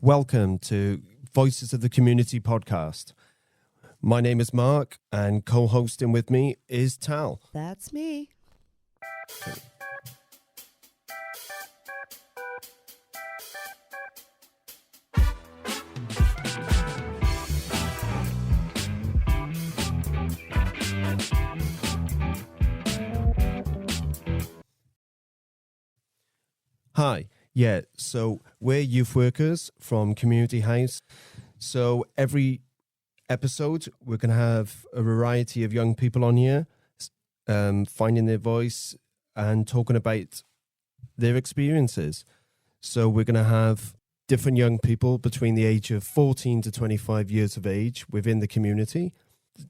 Welcome to Voices of the Community podcast. My name is Mark, and co-hosting with me is Tal. That's me. Hi. Yeah, so we're youth workers from Community House. So every episode, we're going to have a variety of young people on here, finding their voice and talking about their experiences. So we're going to have different young people between the age of 14 to 25 years of age within the community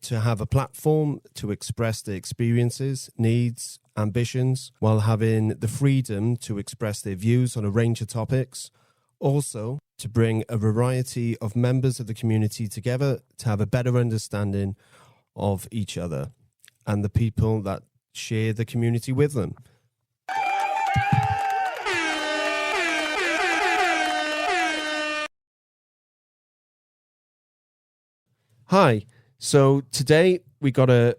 to have a platform to express their experiences, needs, ambitions, while having the freedom to express their views on a range of topics. Also, to bring a variety of members of the community together to have a better understanding of each other and the people that share the community with them. Hi. So today we got a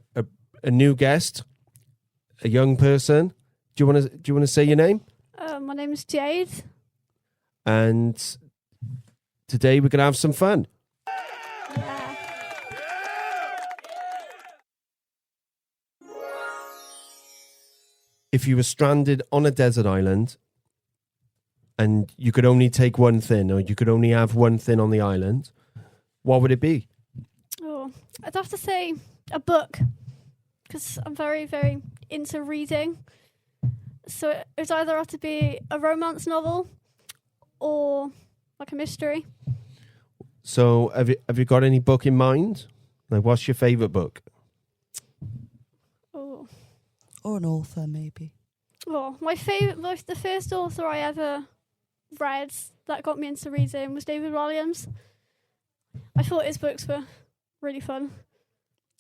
new guest, a young person. Do you want to say your name? My name is Jade. And today we're gonna have some fun. Yeah. If you were stranded on a desert island and you could only take one thing, or you could only have one thing on the island, what would it be? Oh, I'd have to say a book, because I'm very, very into reading. So it would either have to be a romance novel or like a mystery. So have you got any book in mind? Like, what's your favourite book? Oh, Or an author, maybe. well, my favourite, the first author I ever read that got me into reading was David Williams. I thought his books were really fun.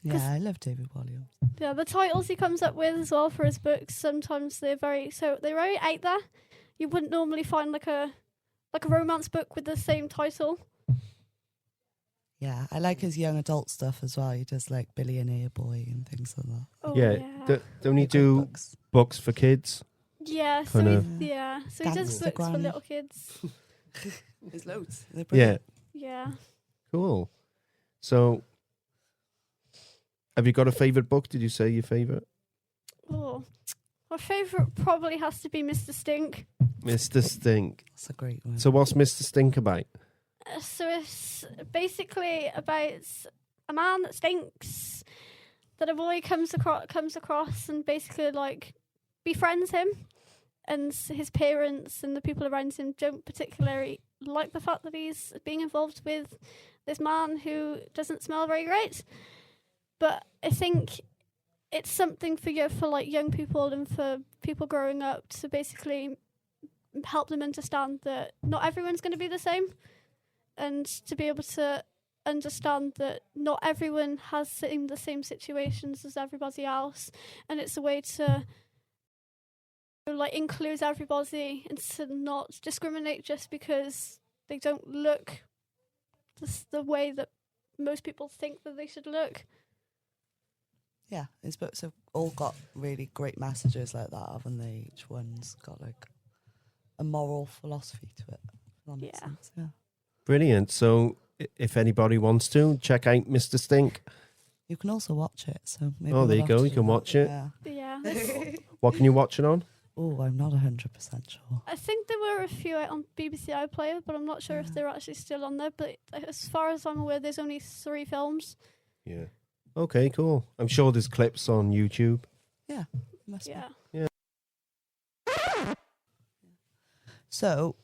Yeah, I love David Williams. Yeah, the titles he comes up with as well for his books, sometimes they're very out there. You wouldn't normally find like a romance book with the same title. Yeah, I like his young adult stuff as well. He does like Billionaire Boy and things like that. Oh, Yeah. Don't he Good do books for kids? Yeah, so Kinda- so he does Gangster books for Granny. little kids. There's loads. They're Yeah. brilliant. Yeah. Cool. So have you got a favourite book? Did you say your favourite? Oh, my favourite probably has to be Mr. Stink. Mr. Stink. That's a great one. So what's Mr. Stink about? So it's basically about a man that stinks, that a boy comes across and basically like befriends him, and his parents and the people around him don't particularly like the fact that he's being involved with this man who doesn't smell very great. But I think it's something for young people and for people growing up to basically help them understand that not everyone's going to be the same, and to be able to understand that not everyone has the same situations as everybody else, and it's a way to include everybody and to not discriminate just because they don't look the way that most people think that they should look. Yeah, his books have all got really great messages like that, haven't they? Each one's got like a moral philosophy to it. That makes Yeah. sense, yeah. Brilliant. So if anybody wants to, check out Mr. Stink. You can also watch it, so maybe Oh, there we'll you have go, to you do can that, watch it. Yeah. Yeah. What can you watch it on? Oh, I'm not 100% sure. I think there were a few out on BBC iPlayer, but I'm not sure if they're actually still on there. But as far as I'm aware, there's only 3 films. Yeah. Okay, cool. I'm sure there's clips on YouTube. Yeah, must Yeah. be. So,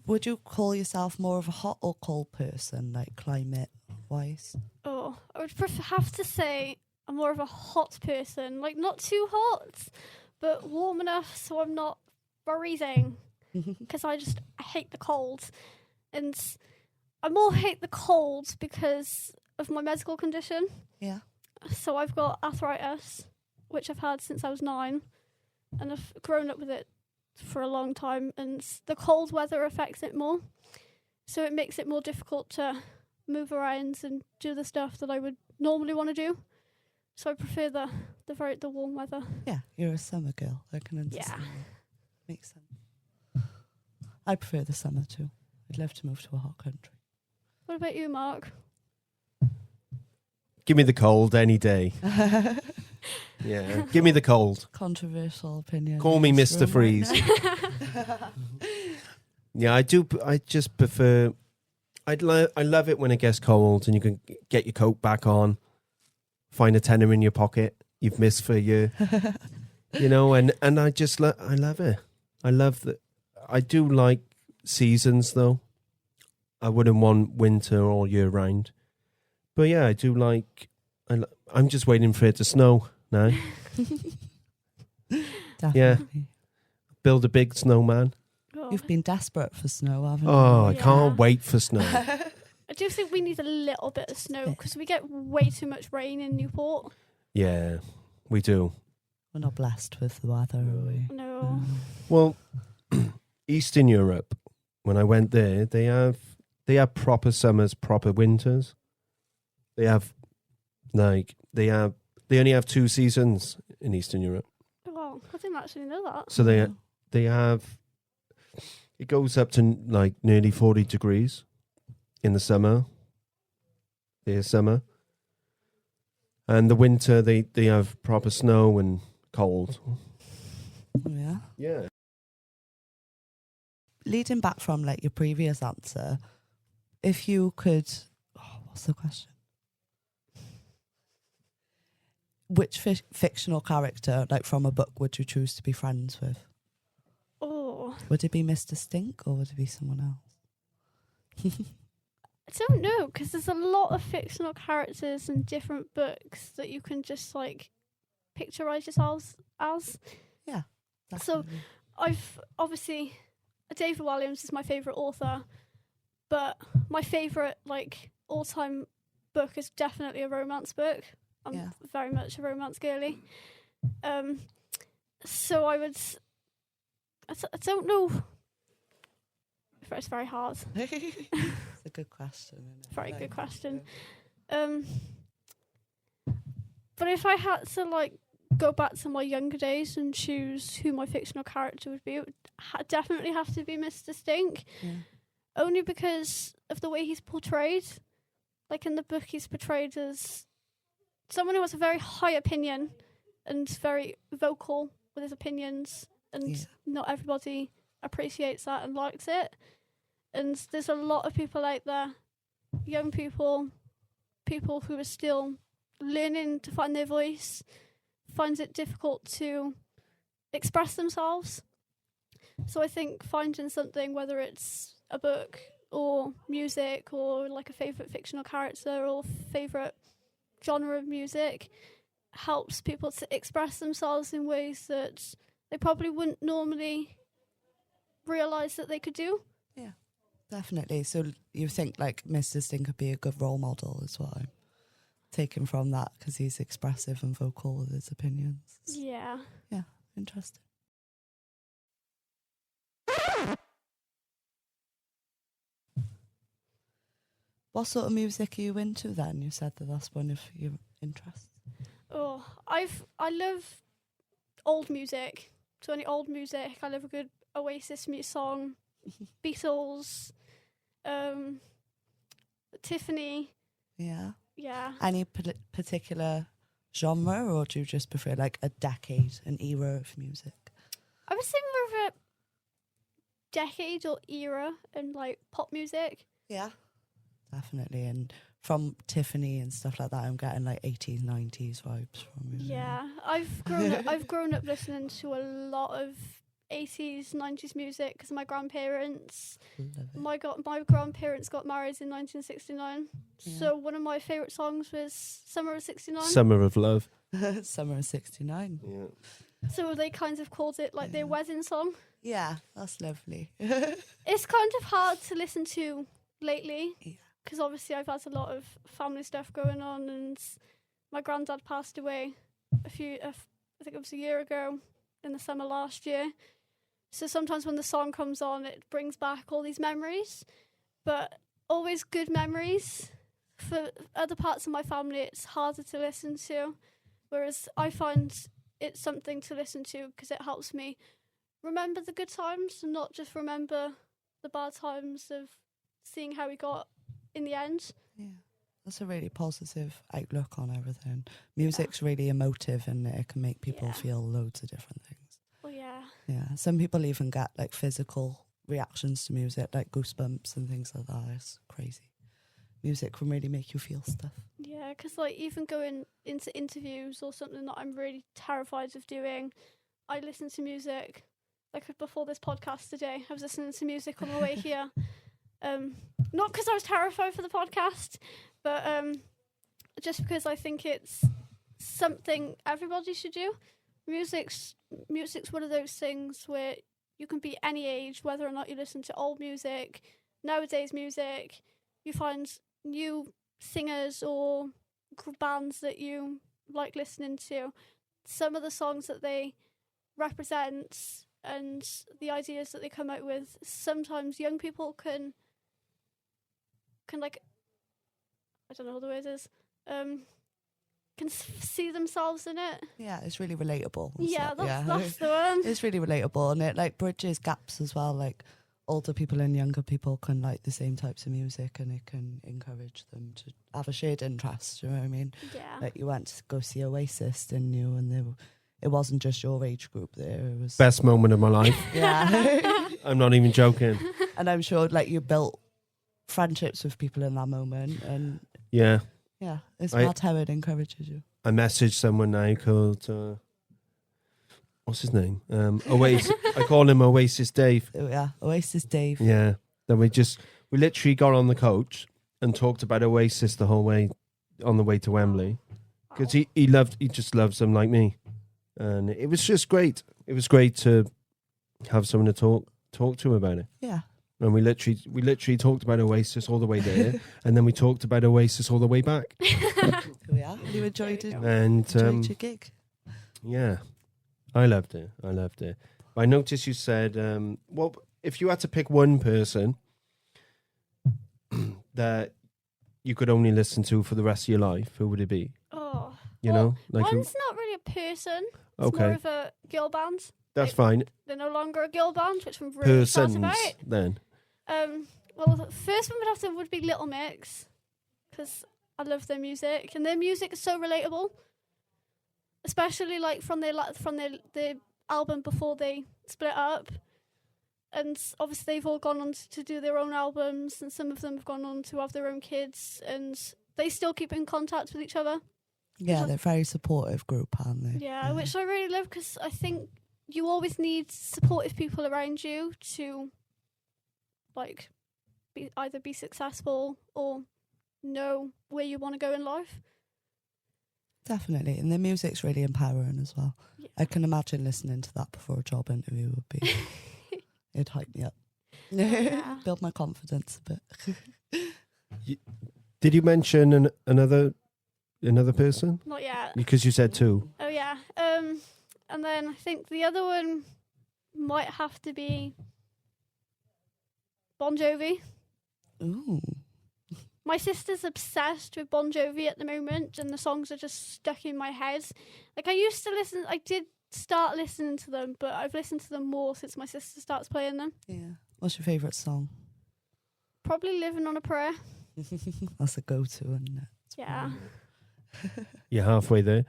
would you call yourself more of a hot or cold person, like climate-wise? Oh, I would have to say I'm more of a hot person. Like, not too hot, but warm enough so I'm not freezing. Because I hate the cold. And I more hate the cold because of my medical condition. Yeah. So I've got arthritis, which I've had since I was 9, and I've grown up with it for a long time, and the cold weather affects it more. so it makes it more difficult to move around and do the stuff that I would normally want to do. So I prefer the warm weather. Yeah, you're a summer girl. I can understand. Yeah. That. Makes sense. I prefer the summer too. I'd love to move to a hot country. What about you, Mark? Give me the cold any day. Yeah, give me the cold. Controversial opinion. Call me Mr. Freeze. Yeah, I do. I just prefer. I love it when it gets cold and you can get your coat back on, find a tenner in your pocket you've missed for a year, and I just I love it. I love that. I do like seasons though. I wouldn't want winter all year round, but yeah, I do like. I'm just waiting for it to snow now. Definitely. Build a big snowman. Oh. You've been desperate for snow, haven't Oh, I you? can't wait for snow. I do think we need a little bit of snow because we get way too much rain in Newport. Yeah, we do. We're not blessed with the weather, are we? No. Well, Eastern Europe, when I went there, they have proper summers, proper winters. They only have 2 seasons in Eastern Europe. Oh, I didn't actually know that. So they have, it goes up to like nearly 40 degrees in the summer. Their summer. And the winter, they have proper snow and cold. Yeah. Yeah. Leading back from like your previous answer, if you could, what's the question? Which fictional character, like from a book, would you choose to be friends with? Oh, Would it be Mr. Stink or would it be someone else? I don't know because there's a lot of fictional characters in different books that you can just like picturise yourselves as. Yeah. So Definitely. I've obviously David Walliams is my favourite author, but my favourite like all-time book is definitely a romance book. I'm very much a romance girly. So I don't know. It's very hard. It's a good question. Isn't it? Very good question. But if I had to like go back to my younger days and choose who my fictional character would be, it would definitely have to be Mr. Stink. Yeah. Only because of the way he's portrayed. Like in the book, he's portrayed as someone who has a very high opinion and very vocal with his opinions, and not everybody appreciates that and likes it. And there's a lot of people out there, young people who are still learning to find their voice, finds it difficult to express themselves. So I think finding something, whether it's a book or music or like a favourite fictional character or favourite genre of music, helps people to express themselves in ways that they probably wouldn't normally realise that they could do. Yeah, definitely. So you think like Mr. Sting could be a good role model as well? Taken from that because he's expressive and vocal with his opinions. Yeah. Yeah, interesting. What sort of music are you into then? You said that that's one of your interests. Oh, I love old music. So any old music. I love a good Oasis song, Beatles, Tiffany. Yeah. Yeah. Any particular genre, or do you just prefer like a decade, an era of music? I would say more of a decade or era in like pop music. Yeah. Definitely. And from Tiffany and stuff like that, I'm getting like 80s, 90s vibes from you. Yeah. I've grown up listening to a lot of 80s, 90s music because my grandparents. My grandparents got married in 1969. Yeah. So one of my favourite songs was Summer of 69. Summer of Love. Summer of 69. Yeah. So they kind of called it like their wedding song. Yeah, that's lovely. It's kind of hard to listen to lately because obviously I've had a lot of family stuff going on, and my granddad passed away I think it was a year ago in the summer last year. So sometimes when the song comes on, it brings back all these memories. but always good memories. For other parts of my family, it's harder to listen to, whereas I find it's something to listen to because it helps me remember the good times and not just remember the bad times of seeing how we got in the end. Yeah. That's a really positive outlook on everything. Music's really emotive and it can make people feel loads of different things. Oh, yeah. Yeah. Some people even get like physical reactions to music, like goosebumps and things like that. It's crazy. Music can really make you feel stuff. Yeah, because like even going into interviews or something that I'm really terrified of doing, I listen to music. Like before this podcast today, I was listening to music on the way here. Not because I was terrified for the podcast, but just because I think it's something everybody should do. Music's one of those things where you can be any age, whether or not you listen to old music, nowadays music. You find new singers or bands that you like listening to. Some of the songs that they represent and the ideas that they come out with, sometimes young people can like, I don't know what the word is, can see themselves in it. Yeah, it's really relatable. Yeah, So, that's the one. It's really relatable, and it like bridges gaps as well. Like older people and younger people can like the same types of music, and it can encourage them to have a shared interest. You know what I mean? Yeah. Like you went to go see Oasis, didn't you? And it wasn't just your age group there. It was Best moment of my life. Yeah. I'm not even joking. And I'm sure like you built friendships with people in that moment, and Yeah. yeah, it's mad how it encourages you. I messaged someone now called, what's his name? Oasis. I call him Oasis Dave. Oh, yeah, Oasis Dave. Yeah. Then we literally got on the coach and talked about Oasis the whole way on the way to Wembley. Because he just loves them like me. And it was just great. It was great to have someone to talk to about it. Yeah. And we literally talked about Oasis all the way there, and then we talked about Oasis all the way back. Yeah, you enjoyed it. And Enjoyed your gig. yeah, I loved it. I noticed you said, well, if you had to pick one person that you could only listen to for the rest of your life, who would it be? Oh, You know, like one's not really a person. It's Okay. more of a girl band. that's fine. They're no longer a girl band, which I'm really sad Persons about. then. Well, the first one would be Little Mix, because I love their music, and their music is so relatable, especially like from their album before they split up. And obviously they've all gone on to do their own albums, and some of them have gone on to have their own kids, and they still keep in contact with each other. Yeah, they're a very supportive group, aren't they? Yeah, which I really love, because I think you always need supportive people around you to like either be successful or know where you want to go in life. Definitely, and the music's really empowering as well. Yeah. I can imagine listening to that before a job interview would be. It'd hype me up. Yeah. Build my confidence a bit. Did you mention another person? Not yet. Because you said two. Oh yeah. And then I think the other one might have to be Bon Jovi. Ooh. My sister's obsessed with Bon Jovi at the moment, and the songs are just stuck in my head. Like I did start listening to them, but I've listened to them more since my sister starts playing them. Yeah. What's your favourite song? Probably Living on a Prayer. That's a go-to, isn't it? It's Yeah. You're halfway there.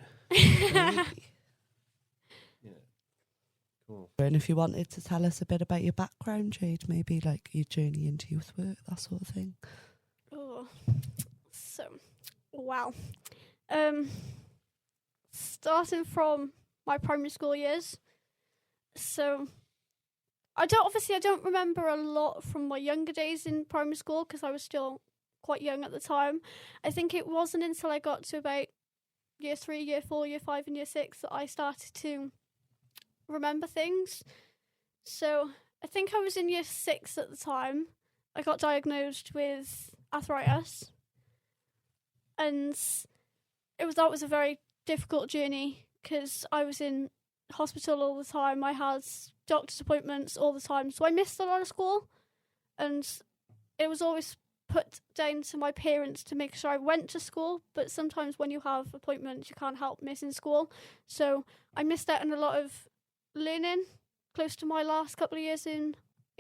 Cool. And if you wanted to tell us a bit about your background, Jade, maybe like your journey into youth work, that sort of thing. Oh, so wow. Starting from my primary school years. So I don't remember a lot from my younger days in primary school, because I was still quite young at the time. I think it wasn't until I got to about year 3, year 4, year 5 and year 6 that I started to remember things. So I think I was in year 6 at the time. I got diagnosed with arthritis, and that was a very difficult journey, because I was in hospital all the time. I had doctor's appointments all the time, so I missed a lot of school, and it was always put down to my parents to make sure I went to school, but sometimes when you have appointments, you can't help missing school. So I missed out on a lot of learning close to my last couple of years in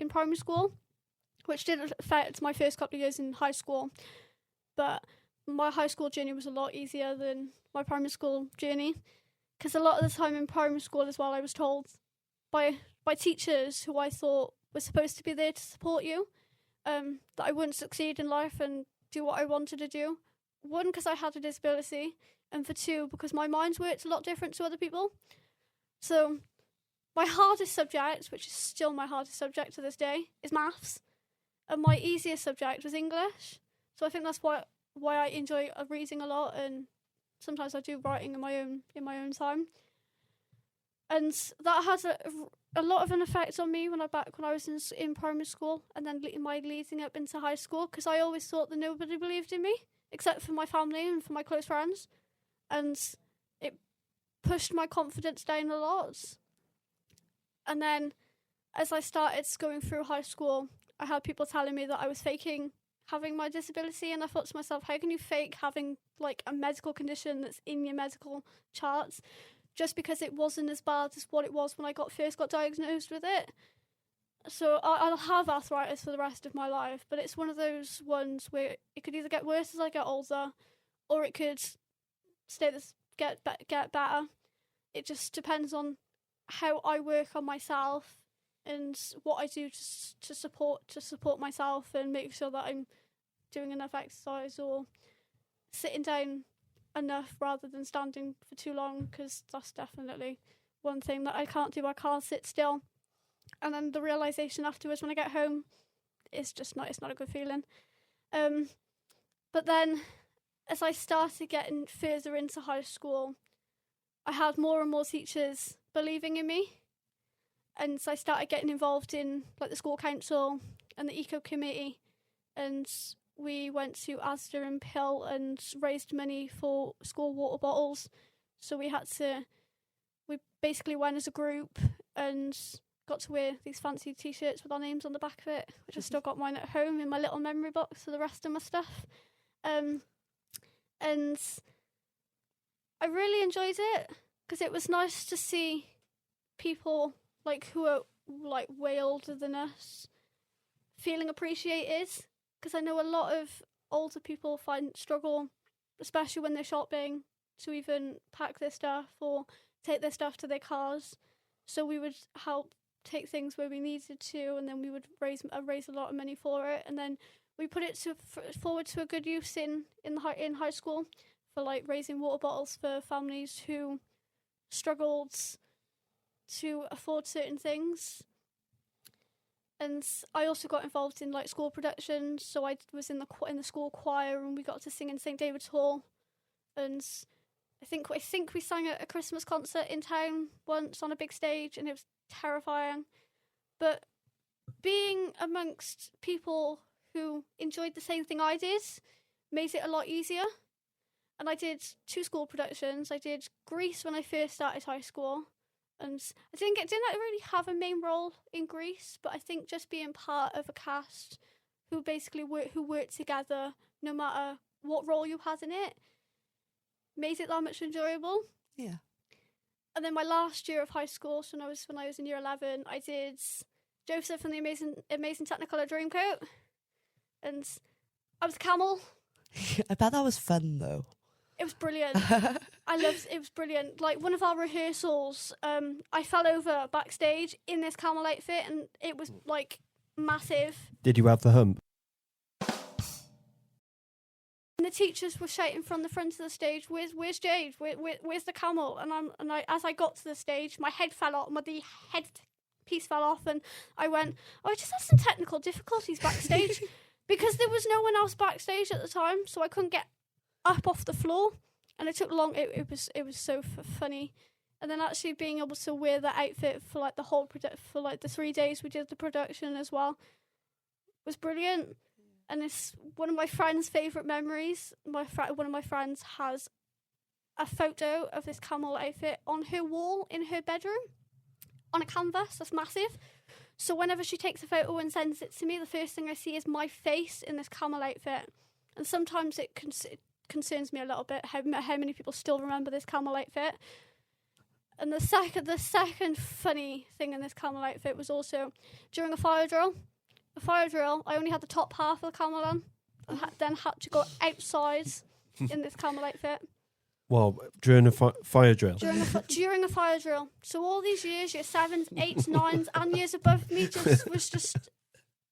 primary school, which did affect my first couple of years in high school. But my high school journey was a lot easier than my primary school journey, because a lot of the time in primary school as well, I was told by teachers who I thought were supposed to be there to support you, that I wouldn't succeed in life and do what I wanted to do. One, because I had a disability, and for two, because my mind worked a lot different to other people. So my hardest subject, which is still my hardest subject to this day, is maths, and my easiest subject was English. So I think that's why I enjoy reading a lot, and sometimes I do writing in my own time. And that had a lot of an effect on me when I was in primary school, and then leading up into high school, because I always thought that nobody believed in me except for my family and for my close friends, and it pushed my confidence down a lot. And then as I started going through high school, I had people telling me that I was faking having my disability, and I thought to myself, how can you fake having like a medical condition that's in your medical charts just because it wasn't as bad as what it was when I first got diagnosed with it? So I'll have arthritis for the rest of my life, but it's one of those ones where it could either get worse as I get older, or it could get better. It just depends on how I work on myself and what I do to support myself and make sure that I'm doing enough exercise or sitting down enough rather than standing for too long, because that's definitely one thing that I can't do. I can't sit still. And then the realisation afterwards when I get home is just it's not a good feeling. But then as I started getting further into high school, I had more and more teachers believing in me. And so I started getting involved in like the school council and the eco committee, and we went to Asda and Pill and raised money for school water bottles. So we basically went as a group and got to wear these fancy t-shirts with our names on the back of it, which I've still got mine at home in my little memory box for the rest of my stuff. And I really enjoyed it, because it was nice to see people like who are like way older than us feeling appreciated, because I know a lot of older people struggle, especially when they're shopping, to even pack their stuff or take their stuff to their cars. So we would help take things where we needed to, and then we would raise a lot of money for it, and then we put it forward to a good use in high school for like raising water bottles for families who struggled to afford certain things. And I also got involved in like school productions, so I was in the school choir, and we got to sing in St David's Hall. And I think we sang at a Christmas concert in town once on a big stage, and it was terrifying. But being amongst people who enjoyed the same thing I did made it a lot easier. And I did 2 school productions. I did Grease when I first started high school, and I didn't really have a main role in Grease, but I think just being part of a cast who basically worked together, no matter what role you had in it, made it that much enjoyable. Yeah. And then my last year of high school, so when I was in year 11, I did Joseph and the Amazing Technicolor Dreamcoat, and I was a camel. I bet that was fun though. It was brilliant. It was brilliant. Like one of our rehearsals, I fell over backstage in this camel outfit, and it was like massive. Did you have the hump? And the teachers were shouting from the front of the stage, "Where's Jade? Where's the camel?" And as I got to the stage, my head fell off. The head piece fell off, and I went, "Oh, I just had some technical difficulties backstage," because there was no one else backstage at the time, so I couldn't get up off the floor, and it took long. It was so funny. And then actually being able to wear that outfit for like the whole for like the 3 days we did the production as well was brilliant. And it's one of my friend's favourite memories. One of my friends has a photo of this camel outfit on her wall in her bedroom on a canvas that's massive. So whenever she takes a photo and sends it to me, the first thing I see is my face in this camel outfit. And sometimes it concerns me a little bit how many people still remember this camel outfit. And the second funny thing in this camel outfit was also during a fire drill. A fire drill, I only had the top half of the camel on, and then had to go outside in this camel outfit. Well, during a fire drill. During a fire drill. So all these years, year 7s, 8s, 9s, and years above me was just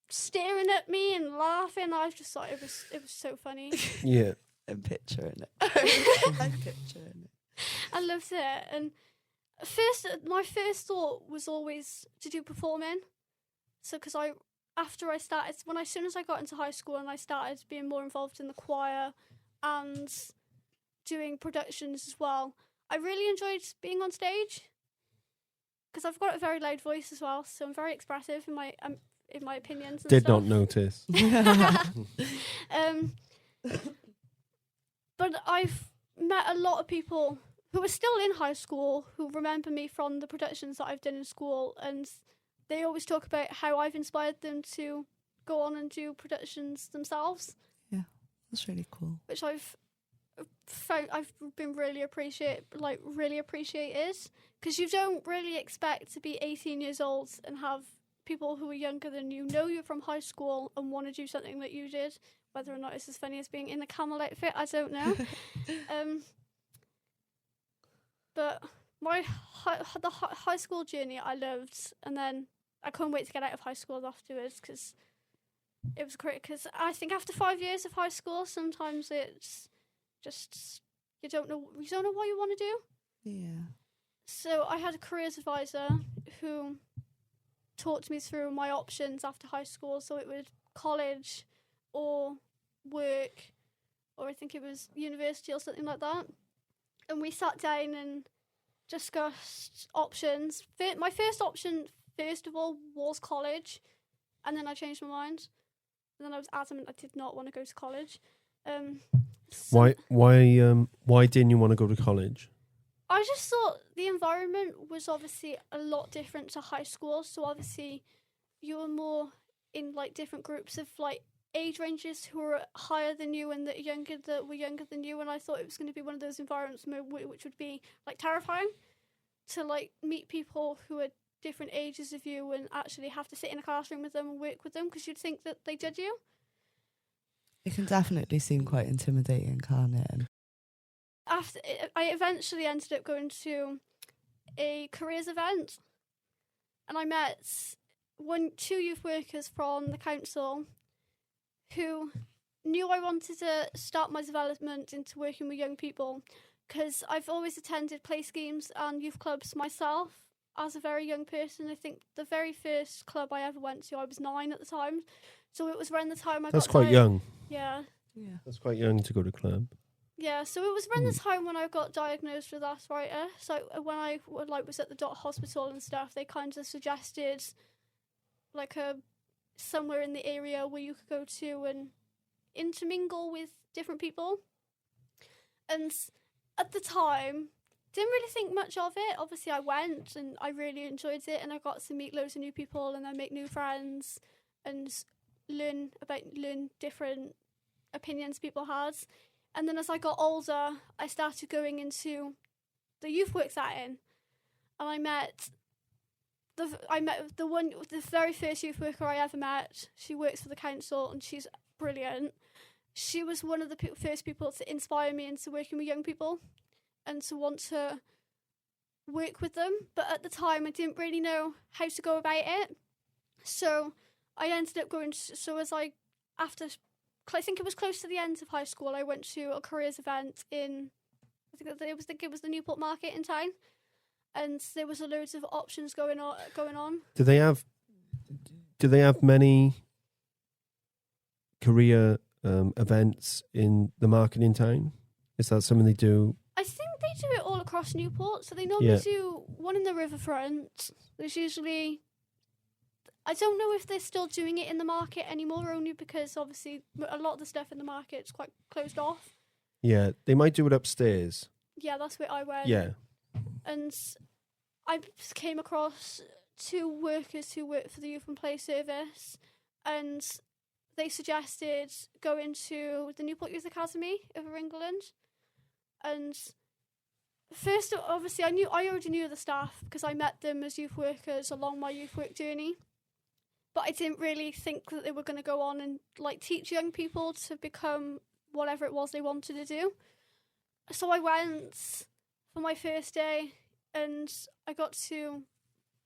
staring at me and laughing. I just thought it was so funny. Yeah. I'm picturing it. I'm picturing it. I loved it. And my first thought was always to do performing. So because as soon as I got into high school and I started being more involved in the choir and doing productions as well, I really enjoyed being on stage because I've got a very loud voice as well, so I'm very expressive in my opinions. And Did stuff. not notice. But I've met a lot of people who are still in high school who remember me from the productions that I've done in school, and they always talk about how I've inspired them to go on and do productions themselves. Yeah, that's really cool. Which I've been really appreciated, because you don't really expect to be 18 years old and have people who are younger than you know you from high school and want to do something that you did. Whether or not it's as funny as being in a camel outfit, I don't know. But the high school journey I loved, and then I couldn't wait to get out of high school afterwards because it was great. Because I think after 5 years of high school, sometimes it's just you don't know what you want to do. Yeah. So I had a careers advisor who talked me through my options after high school. So it was college or work, or I think it was university or something like that. And we sat down and discussed options. My first option, first of all, was college, and then I changed my mind. And then I was adamant I did not want to go to college. Why didn't you want to go to college? I just thought the environment was obviously a lot different to high school. So obviously you were more in like different groups of like age ranges who were higher than you and that were younger than you. And I thought it was going to be one of those environments which would be like terrifying to like meet people who are different ages of you and actually have to sit in a classroom with them and work with them because you'd think that they judge you. It can definitely seem quite intimidating, can't it? I eventually ended up going to a careers event, and I met two youth workers from the council who knew I wanted to start my development into working with young people, because I've always attended play schemes and youth clubs myself as a very young person. I think the very first club I ever went to, I was 9 at the time, so it was around the time I That's got quite young. Yeah. That's quite young to go to club. Yeah, so it was around the time when I got diagnosed with arthritis. So when I was at the hospital and stuff, they kind of suggested like somewhere in the area where you could go to and intermingle with different people. And at the time, didn't really think much of it. Obviously, I went and I really enjoyed it, and I got to meet loads of new people and then make new friends and learn different opinions people had. And then as I got older, I started going into the youth work setting, and I met the very first youth worker I ever met. She works for the council and she's brilliant. She was one of the first people to inspire me into working with young people and to want to work with them. But at the time, I didn't really know how to go about it. So I ended up going. I think it was close to the end of high school, I went to a careers event in, I think it was the Newport Market in town, and there was loads of options going on. Do they have many career events in the market in town? Is that something they do? I think they do it all across Newport. So they normally do one in the riverfront. There's usually, I don't know if they're still doing it in the market anymore, only because obviously a lot of the stuff in the market is quite closed off. Yeah, they might do it upstairs. Yeah, that's where I went. Yeah. And I came across two workers who work for the Youth and Play Service, and they suggested going to the Newport Youth Academy over England. And first, obviously, I already knew the staff because I met them as youth workers along my youth work journey. But I didn't really think that they were going to go on and like teach young people to become whatever it was they wanted to do. So I went for my first day, and I got to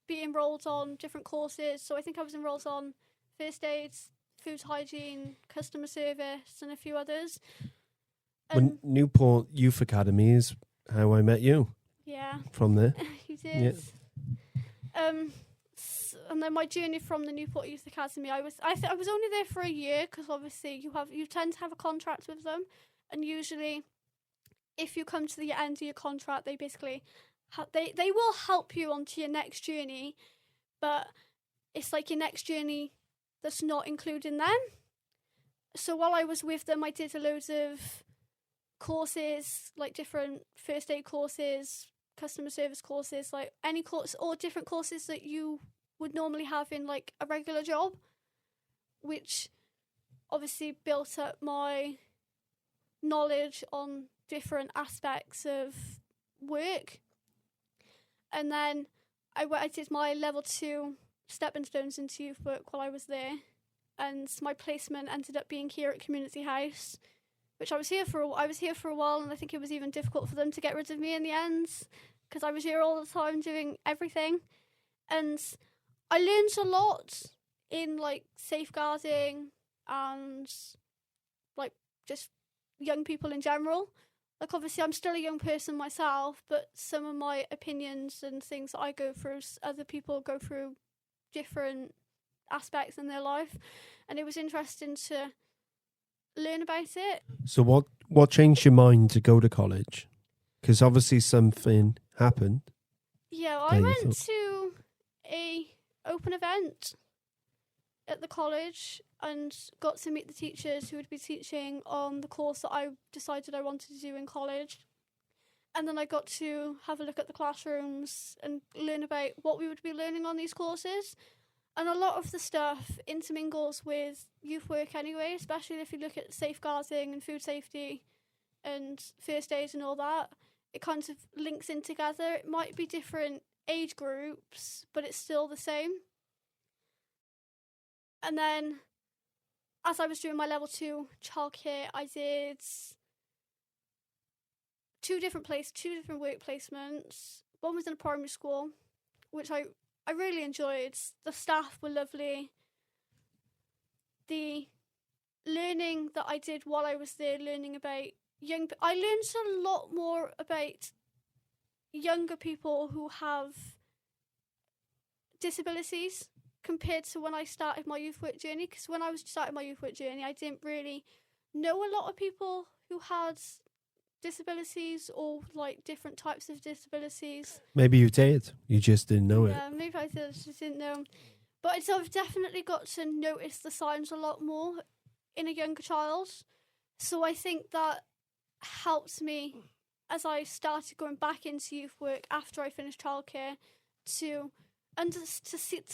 be enrolled on different courses. So I think I was enrolled on first aid, food hygiene, customer service, and a few others. When Newport Youth Academy is how I met you. Yeah. From there. You did. Yeah. And then my journey from the Newport Youth Academy, I was only there for a year because obviously you tend to have a contract with them, and usually, if you come to the end of your contract, they basically they will help you onto your next journey, but it's like your next journey that's not including them. So while I was with them, I did a loads of courses, like different first aid courses, customer service courses, like any course or different courses that you would normally have in like a regular job, which obviously built up my knowledge on different aspects of work. And then I did my level 2 stepping stones into youth work while I was there, and my placement ended up being here at Community House, which I was here for a while, and I think it was even difficult for them to get rid of me in the end because I was here all the time doing everything. And I learned a lot in like safeguarding and like just young people in general. Like obviously I'm still a young person myself, but some of my opinions and things that I go through, other people go through different aspects in their life, and it was interesting to learn about it. So what changed your mind to go to college? Because obviously something happened. Yeah, I went to a open event at the college and got to meet the teachers who would be teaching on the course that I decided I wanted to do in college. And then I got to have a look at the classrooms and learn about what we would be learning on these courses. And a lot of the stuff intermingles with youth work anyway, especially if you look at safeguarding and food safety and first aid and all that. It kind of links in together. It might be different age groups, but it's still the same. And then as I was doing my level 2 childcare, I did two different work placements. One was in a primary school, which I really enjoyed. The staff were lovely. The learning that I did while I was there, learning about I learned a lot more about younger people who have disabilities compared to when I started my youth work journey. Because when I was starting my youth work journey, I didn't really know a lot of people who had disabilities or like different types of disabilities. Maybe you did. You just didn't know it. Yeah, maybe I just didn't know. But I've definitely got to notice the signs a lot more in a younger child. So I think that helped me as I started going back into youth work after I finished childcare to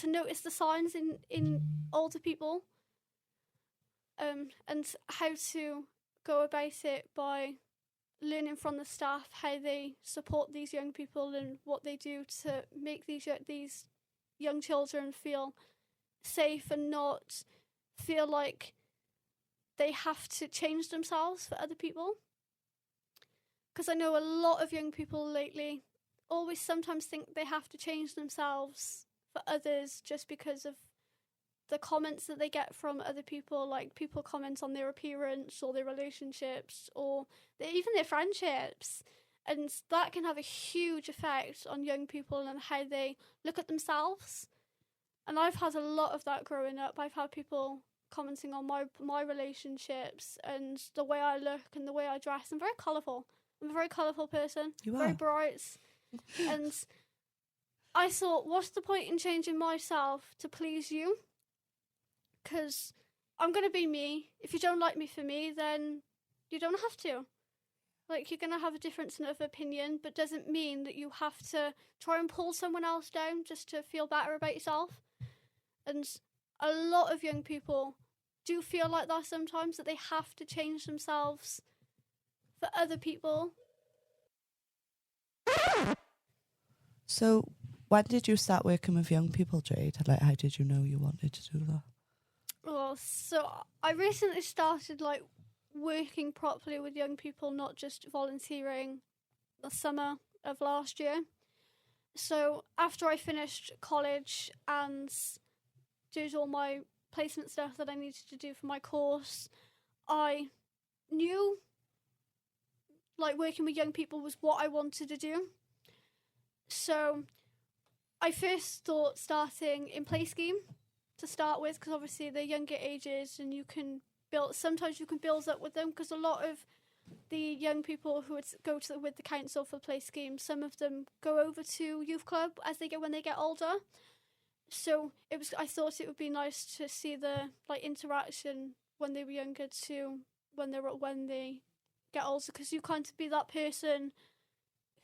notice the signs in older people, and how to go about it by learning from the staff how they support these young people and what they do to make these young children feel safe and not feel like they have to change themselves for other people. Because I know a lot of young people lately always sometimes think they have to change themselves for others just because of the comments that they get from other people, like people comment on their appearance or their relationships or even their friendships. And that can have a huge effect on young people and how they look at themselves. And I've had a lot of that growing up. I've had people commenting on my relationships and the way I look and the way I dress. I'm very colourful. I'm a very colourful person. You are. Very bright. And I thought, what's the point in changing myself to please you? Because I'm going to be me. If you don't like me for me, then you don't have to. Like, you're going to have a difference of opinion, but doesn't mean that you have to try and pull someone else down just to feel better about yourself. And a lot of young people do feel like that sometimes, that they have to change themselves for other people. So, when did you start working with young people, Jade? Like, how did you know you wanted to do that? Well, so I recently started, like, working properly with young people, not just volunteering, the summer of last year. So after I finished college and did all my placement stuff that I needed to do for my course, I knew, like, working with young people was what I wanted to do. So I first thought starting in play scheme to start with, because obviously they're younger ages and sometimes you can build up with them, because a lot of the young people who would go with the council for play scheme, some of them go over to youth club when they get older. So I thought it would be nice to see the, like, interaction when they were younger to when they get older, because you kind of be that person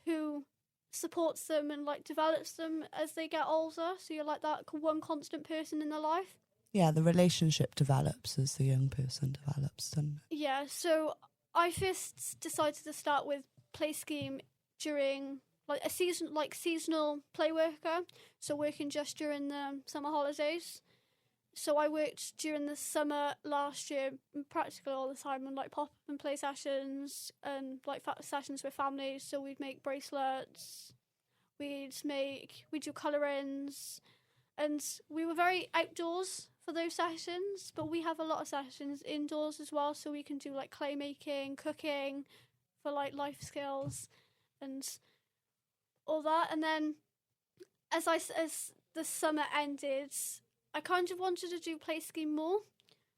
who supports them and, like, develops them as they get older. So you're like that one constant person in their life. Yeah, the relationship develops as the young person develops, doesn't it? Yeah, so I first decided to start with play scheme during, like, seasonal play worker, so working just during the summer holidays. So I worked during the summer last year practically all the time on, like, pop-up and play sessions and, like, sessions with families. So we'd make bracelets, we'd do colour-ins, and we were very outdoors for those sessions, but we have a lot of sessions indoors as well, so we can do, like, clay making, cooking for, like, life skills and all that. And then as the summer ended, I kind of wanted to do play scheme more,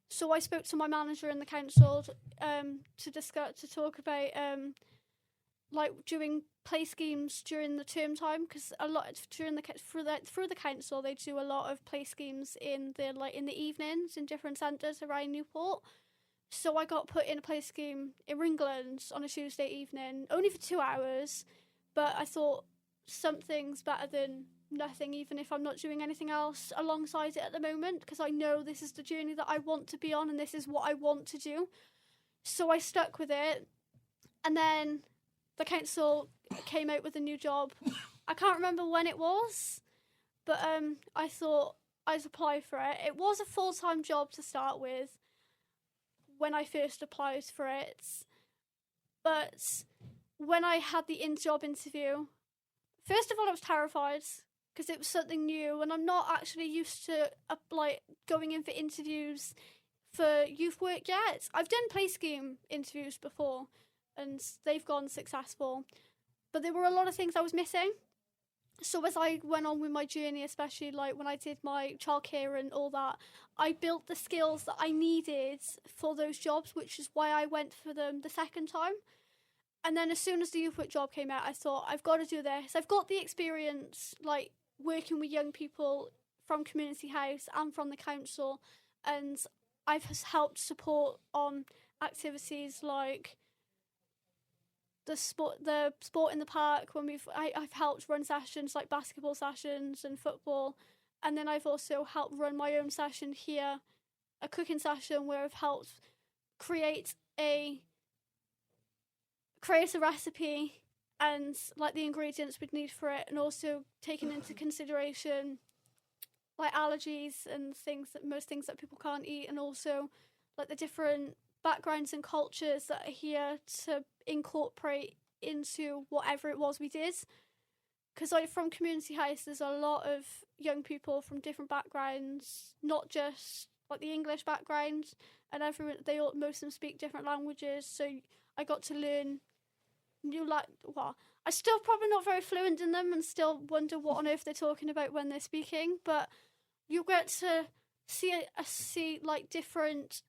so I spoke to my manager in the council to talk about like doing play schemes during the term time, because a lot through the council they do a lot of play schemes in the evenings in different centres around Newport. So I got put in a play scheme in Ringland on a Tuesday evening, only for 2 hours, but I thought something's better than nothing, even if I'm not doing anything else alongside it at the moment, because I know this is the journey that I want to be on and this is what I want to do. So I stuck with it, and then the council came out with a new job. I can't remember when it was, but I thought I'd apply for it. It was a full-time job to start with when I first applied for it, but when I had the job interview, first of all I was terrified because it was something new, and I'm not actually used to going in for interviews for youth work yet. I've done play scheme interviews before and they've gone successful, but there were a lot of things I was missing. So as I went on with my journey, especially like when I did my childcare and all that, I built the skills that I needed for those jobs, which is why I went for them the second time. And then as soon as the youth work job came out, I thought, I've got to do this. I've got the experience, like, working with young people from Community House and from the council, and I've helped support on activities like the sport in the park, when I've helped run sessions like basketball sessions and football, and then I've also helped run my own session here, a cooking session where I've helped create a recipe and like the ingredients we'd need for it, and also taking into consideration like allergies and most things that people can't eat, and also like the different backgrounds and cultures that are here to incorporate into whatever it was we did. Because like from Community House, there's a lot of young people from different backgrounds, not just like the English background, and most of them speak different languages. So I got to learn I still probably not very fluent in them and still wonder what on earth they're talking about when they're speaking, but you get to see like different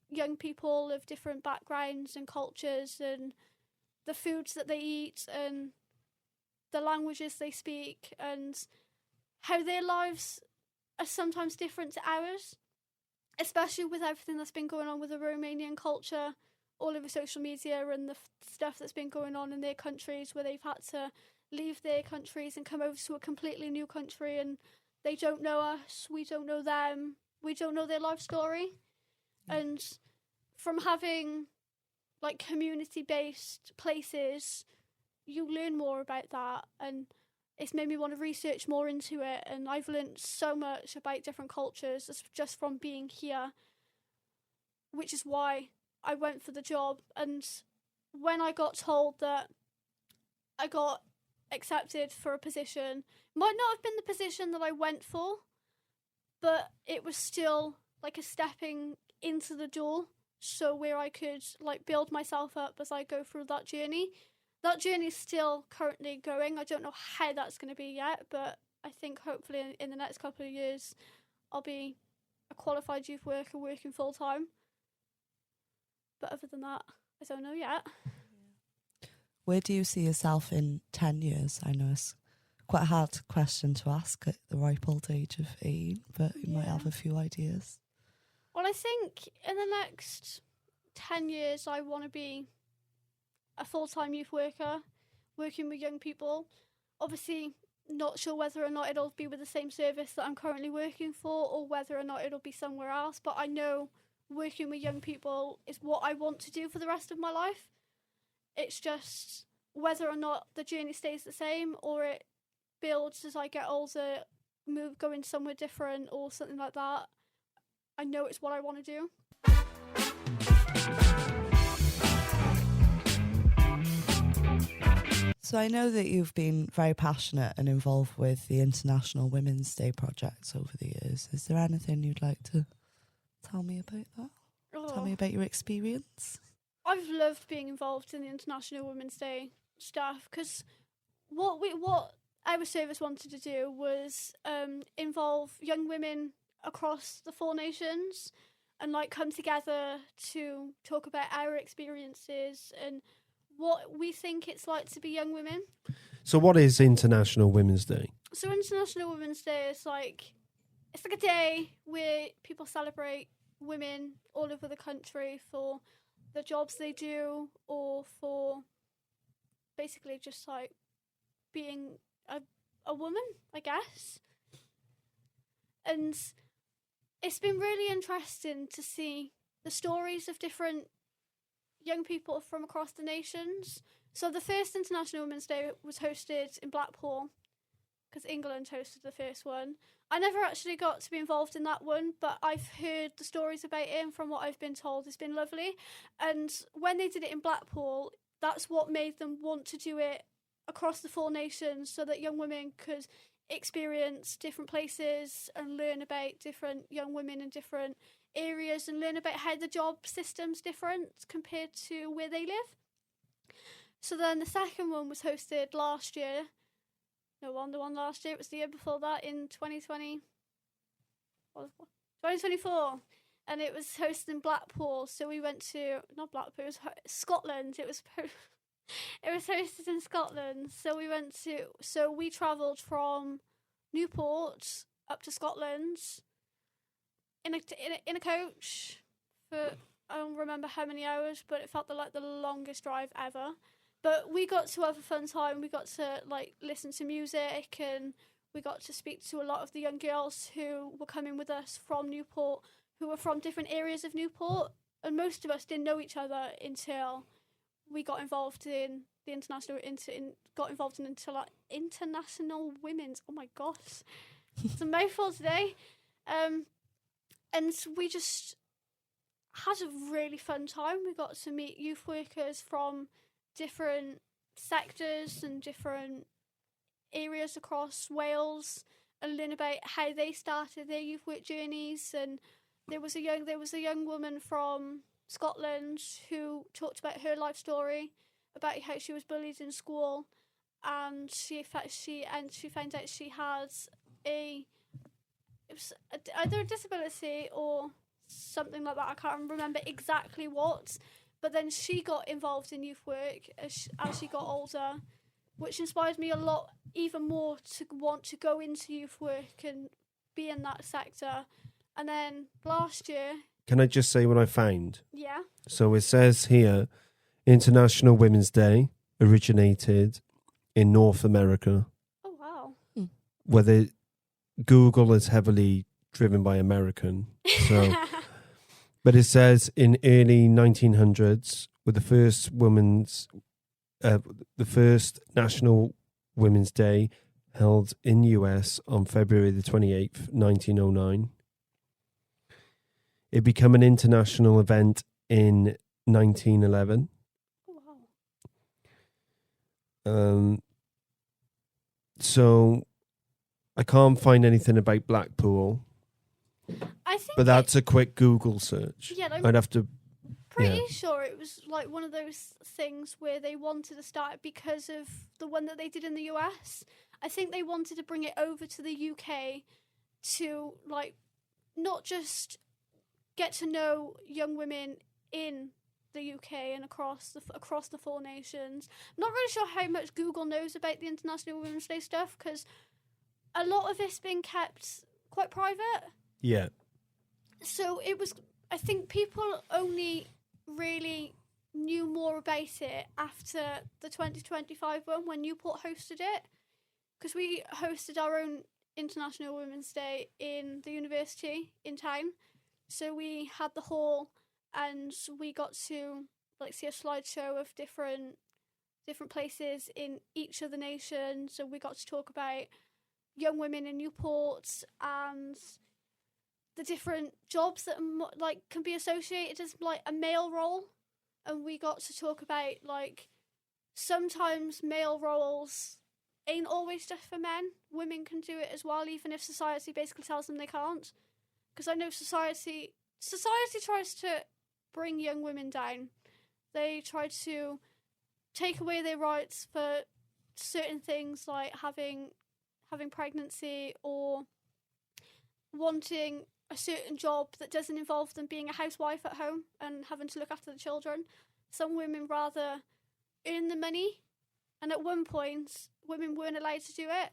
young people of different backgrounds and cultures, and the foods that they eat and the languages they speak, and how their lives are sometimes different to ours, especially with everything that's been going on with the Romanian culture all over social media and the stuff that's been going on in their countries, where they've had to leave their countries and come over to a completely new country, and they don't know us, we don't know them, we don't know their life story. And from having like community-based places, you learn more about that, and it's made me want to research more into it. And I've learned so much about different cultures just from being here, which is why I went for the job. And when I got told that I got accepted for a position, might not have been the position that I went for, but it was still like a stepping into the door, so where I could like build myself up as I go through that journey. That journey is still currently going. I don't know how that's going to be yet, but I think hopefully in the next couple of years I'll be a qualified youth worker working full time. But other than that, I don't know yet. Where do you see yourself in 10 years? I know it's quite a hard question to ask at the ripe old age of 18, but you might have a few ideas. Well, I think in the next 10 years, I want to be a full-time youth worker, working with young people. Obviously, not sure whether or not it'll be with the same service that I'm currently working for, or whether or not it'll be somewhere else, but I know working with young people is what I want to do for the rest of my life. It's just whether or not the journey stays the same or it builds as I get older, going somewhere different or something like that. I know it's what I want to do. So I know that you've been very passionate and involved with the International Women's Day projects over the years. Is there anything you'd like to tell me about that? Tell me about your experience. I've loved being involved in the International Women's Day stuff, because what our service wanted to do was involve young women across the 4 nations and like come together to talk about our experiences and what we think it's like to be young women. So what is International Women's Day? So International Women's Day is it's like a day where people celebrate women all over the country for the jobs they do, or for basically just like being a woman, I guess. And it's been really interesting to see the stories of different young people from across the nations. So the first International Women's Day was hosted in Blackpool, because England hosted the first one. I never actually got to be involved in that one, but I've heard the stories about it, and from what I've been told, it's been lovely. And when they did it in Blackpool, that's what made them want to do it across the 4 nations, so that young women could experience different places and learn about different young women in different areas and learn about how the job system's different compared to where they live. So then the second one was hosted last year. No one, the one last year, it was the year before that in 2024. And it was hosted in Blackpool. So we went to, not Blackpool, it was Scotland. It was hosted in Scotland. So we travelled from Newport up to Scotland in a coach for, I don't remember how many hours, but it felt like the longest drive ever. But we got to have a fun time. We got to like listen to music, and we got to speak to a lot of the young girls who were coming with us from Newport, who were from different areas of Newport. And most of us didn't know each other until we got involved in the International Women's. Oh my gosh, it's a mouthful today. And we just had a really fun time. We got to meet youth workers from different sectors and different areas across Wales and learn about how they started their youth work journeys. And there was a young woman from Scotland who talked about her life story, about how she was bullied in school, and she found out she had either a disability or something like that. I can't remember exactly what. But then she got involved in youth work as she got older, which inspired me a lot, even more, to want to go into youth work and be in that sector. And then last year... Can I just say what I found? Yeah. So it says here, International Women's Day originated in North America, Oh wow. where Google is heavily driven by American. So, but it says in early 1900s, with the first National Women's Day held in US on February the 28th, 1909. It became an international event in 1911. Oh, wow. So I can't find anything about Blackpool, I think but that's a quick Google search. Yeah, I'd have to. pretty sure it was like one of those things where they wanted to start it because of the one that they did in the US. I think they wanted to bring it over to the UK to like not just get to know young women in the UK and across the four nations. I'm not really sure how much Google knows about the International Women's Day stuff because a lot of it's been kept quite private. Yeah. So it was. I think people only really knew more about it after the 2025 one when Newport hosted it, because we hosted our own International Women's Day in the university in town. So we had the hall, and we got to like see a slideshow of different places in each of the nations. So we got to talk about young women in Newport and the different jobs that like can be associated as like a male role, and we got to talk about like sometimes male roles ain't always just for men. Women can do it as well, even if society basically tells them they can't. Because I know society tries to bring young women down. They try to take away their rights for certain things like having pregnancy or wanting a certain job that doesn't involve them being a housewife at home and having to look after the children. Some women rather earn the money, and at one point women weren't allowed to do it.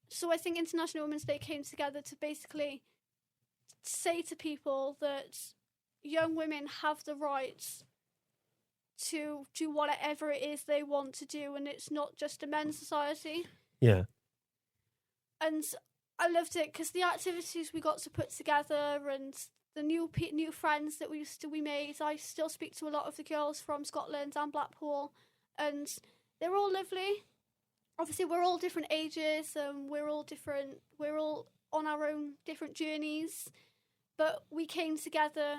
So I think International Women's Day came together to basically say to people that young women have the right to do whatever it is they want to do, and it's not just a men's society. Yeah. And I loved it because the activities we got to put together and the new friends that we made. I still speak to a lot of the girls from Scotland and Blackpool, and they're all lovely. Obviously, we're all different ages and we're all different. We're all on our own different journeys, but we came together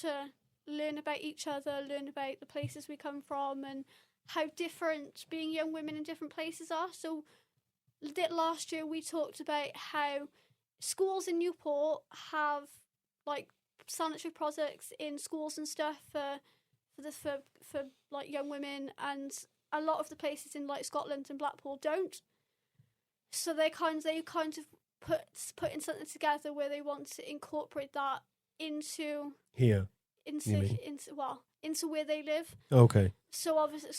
to learn about each other, learn about the places we come from, and how different being young women in different places are. So last year we talked about how schools in Newport have like sanitary products in schools and stuff for like young women, and a lot of the places in like Scotland and Blackpool don't. So they kind of putting something together where they want to incorporate that into where they live. Okay. So obviously,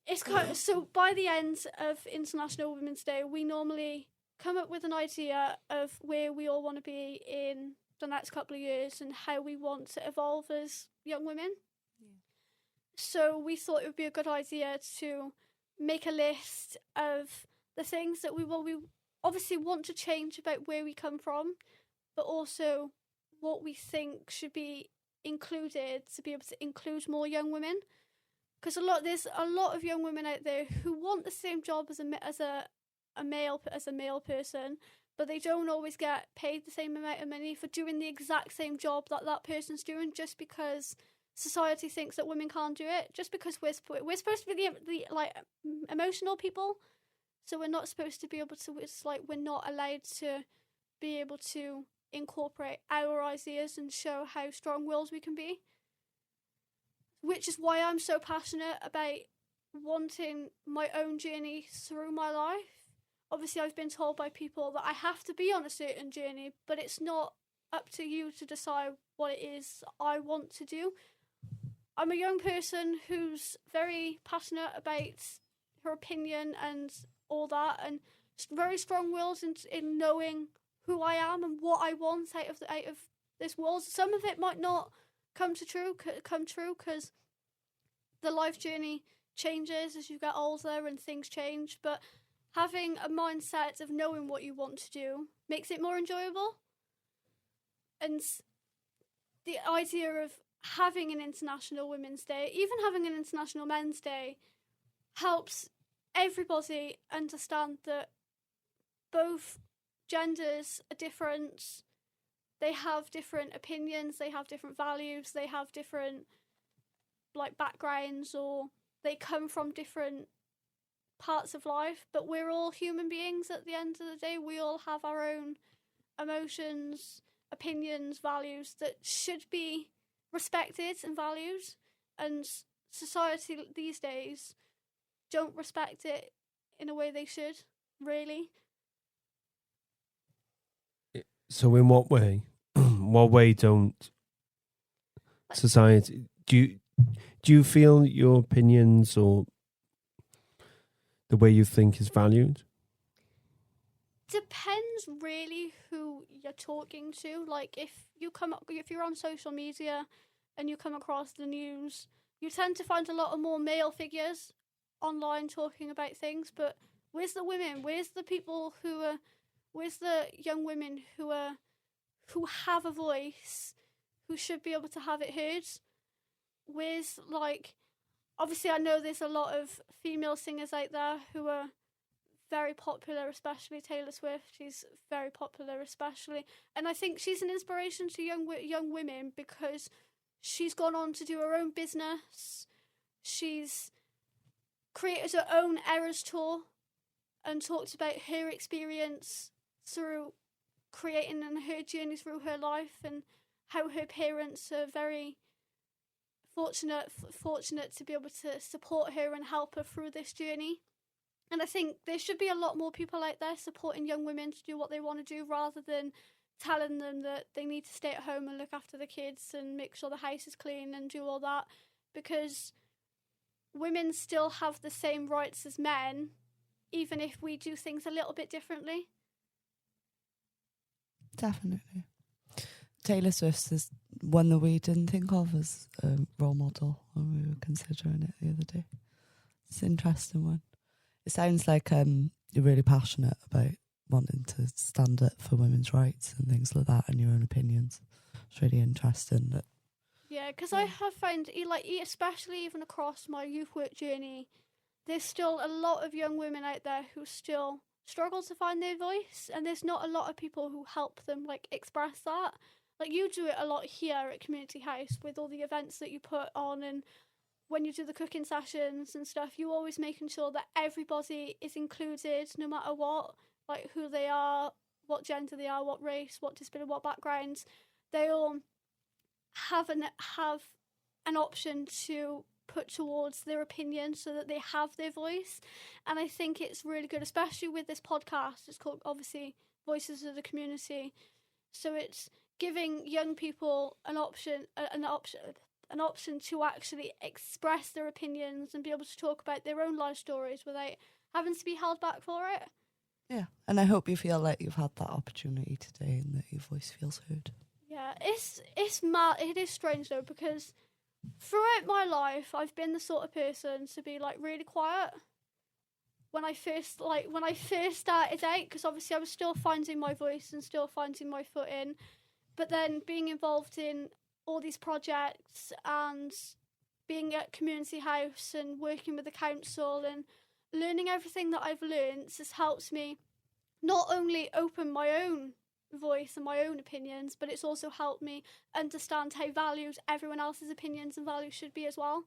it's kind of, so by the end of International Women's Day, we normally come up with an idea of where we all want to be in the next couple of years and how we want to evolve as young women. Yeah. So we thought it would be a good idea to make a list of the things that we obviously want to change about where we come from, but also what we think should be included to be able to include more young women. Because there's a lot of young women out there who want the same job as a male person, but they don't always get paid the same amount of money for doing the exact same job that person's doing, just because society thinks that women can't do it. Just because we're supposed to be the like emotional people, so we're not supposed to be able to. It's like we're not allowed to be able to incorporate our ideas and show how strong-willed we can be. Which is why I'm so passionate about wanting my own journey through my life. Obviously, I've been told by people that I have to be on a certain journey, but it's not up to you to decide what it is I want to do. I'm a young person who's very passionate about her opinion and all that, and very strong-willed in knowing who I am and what I want out of this world. Some of it might not come true because the life journey changes as you get older and things change, but having a mindset of knowing what you want to do makes it more enjoyable. And the idea of having an International Women's Day, even having an International Men's Day, helps everybody understand that both genders are different. They have different opinions, they have different values, they have different backgrounds, or they come from different parts of life, but we're all human beings at the end of the day. We all have our own emotions, opinions, values that should be respected and valued, and society these days don't respect it in a way they should, really. So in what way? What way don't society... Do you feel your opinions or the way you think is valued? Depends really who you're talking to. Like if you're on social media and you come across the news, you tend to find a lot of more male figures online talking about things. But where's the women? Where's the people where's the young women who have a voice, who should be able to have it heard? Where's obviously I know there's a lot of female singers out there who are very popular, especially Taylor Swift. She's very popular, especially, and I think she's an inspiration to young women because she's gone on to do her own business. She's created her own Eras tour and talked about her experience through creating and her journey through her life, and how her parents are very fortunate to be able to support her and help her through this journey. And I think there should be a lot more people out there supporting young women to do what they want to do, rather than telling them that they need to stay at home and look after the kids and make sure the house is clean and do all that, because women still have the same rights as men, even if we do things a little bit differently. Definitely. Taylor Swift is one that we didn't think of as a role model when we were considering it the other day. It's an interesting one. It sounds like you're really passionate about wanting to stand up for women's rights and things like that, and your own opinions. It's really interesting. Yeah, because I have found, especially even across my youth work journey, there's still a lot of young women out there who still struggle to find their voice, and there's not a lot of people who help them express that. You do it a lot here at Community House with all the events that you put on, and when you do the cooking sessions and stuff, you're always making sure that everybody is included, no matter what, who they are, what gender they are, what race, what disability, what backgrounds. They all have an option to put towards their opinion so that they have their voice. And I think it's really good, especially with this podcast. It's called, obviously, Voices of the Community. So it's giving young people an option to actually express their opinions and be able to talk about their own life stories without having to be held back for it. Yeah, and I hope you feel like you've had that opportunity today and that your voice feels heard. Yeah, it's mad. It is strange though, because throughout my life I've been the sort of person to be really quiet. When I first started out, because obviously I was still finding my voice and still finding my foot in, but then being involved in all these projects and being at Community House and working with the council and learning everything that I've learned has helped me not only open my own voice and my own opinions, but it's also helped me understand how valued everyone else's opinions and values should be as well.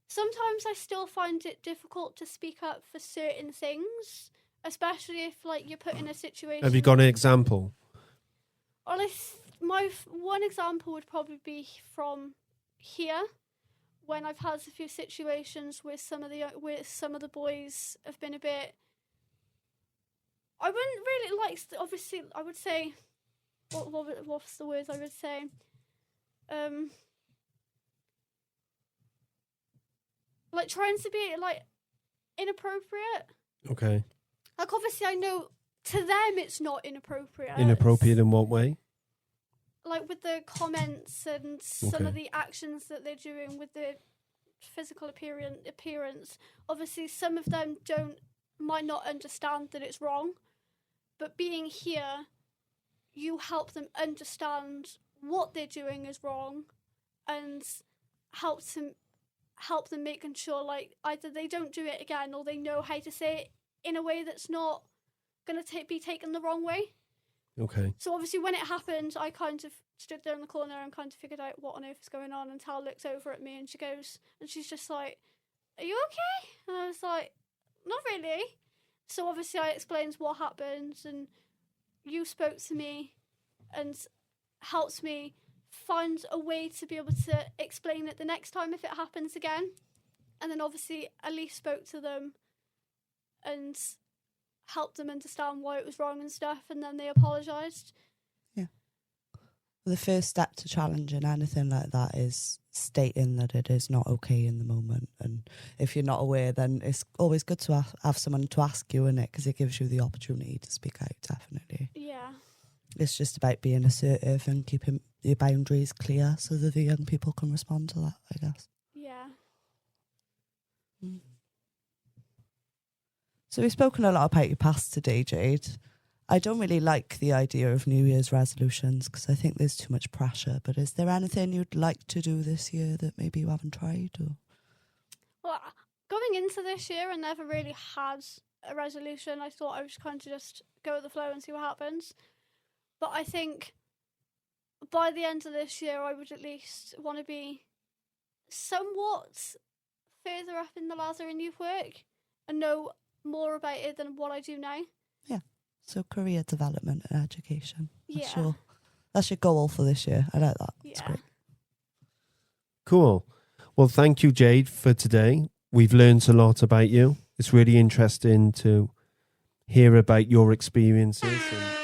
Sometimes I still find it difficult to speak up for certain things, especially if you're put in a situation. Have you got an example? Well, my one example would probably be from here, when I've had a few situations where some of the boys have been a bit. I wouldn't really obviously, I would say, what's the words I would say? Trying to be inappropriate. Okay. Obviously I know to them it's not inappropriate. Inappropriate in what way? like with the comments and some of the actions that they're doing with the physical appearance. Obviously, some of them might not understand that it's wrong, but being here, you help them understand what they're doing is wrong, and help them making sure like either they don't do it again or they know how to say it in a way that's not going to be taken the wrong way. Okay. So obviously when it happened, I kind of stood there in the corner and kind of figured out what on earth is going on, and Tal looks over at me and she's just like, "Are you okay?" And I was like, "Not really." So obviously I explained what happened, and you spoke to me and helped me find a way to be able to explain it the next time if it happens again. And then obviously Elise spoke to them and helped them understand why it was wrong and stuff, and then they apologised. Yeah. The first step to challenging anything like that is stating that it is not okay in the moment. And if you're not aware, then it's always good to have someone to ask you, innit? Because it gives you the opportunity to speak out, definitely. Yeah. It's just about being assertive and keeping your boundaries clear so that the young people can respond to that, I guess. Yeah. Mm. So we've spoken a lot about your past today, Jade. I don't really like the idea of New Year's resolutions because I think there's too much pressure. But is there anything you'd like to do this year that maybe you haven't tried? Or? Well, going into this year, I never really had a resolution. I thought I was kind of just go with the flow and see what happens. But I think by the end of this year, I would at least want to be somewhat further up in the ladder in youth work and know more about it than what I do now. Yeah. So career development and education. Yeah. That's your goal for this year. I like that. Yeah. It's great. Cool. Well, thank you, Jade, for today. We've learned a lot about you. It's really interesting to hear about your experiences and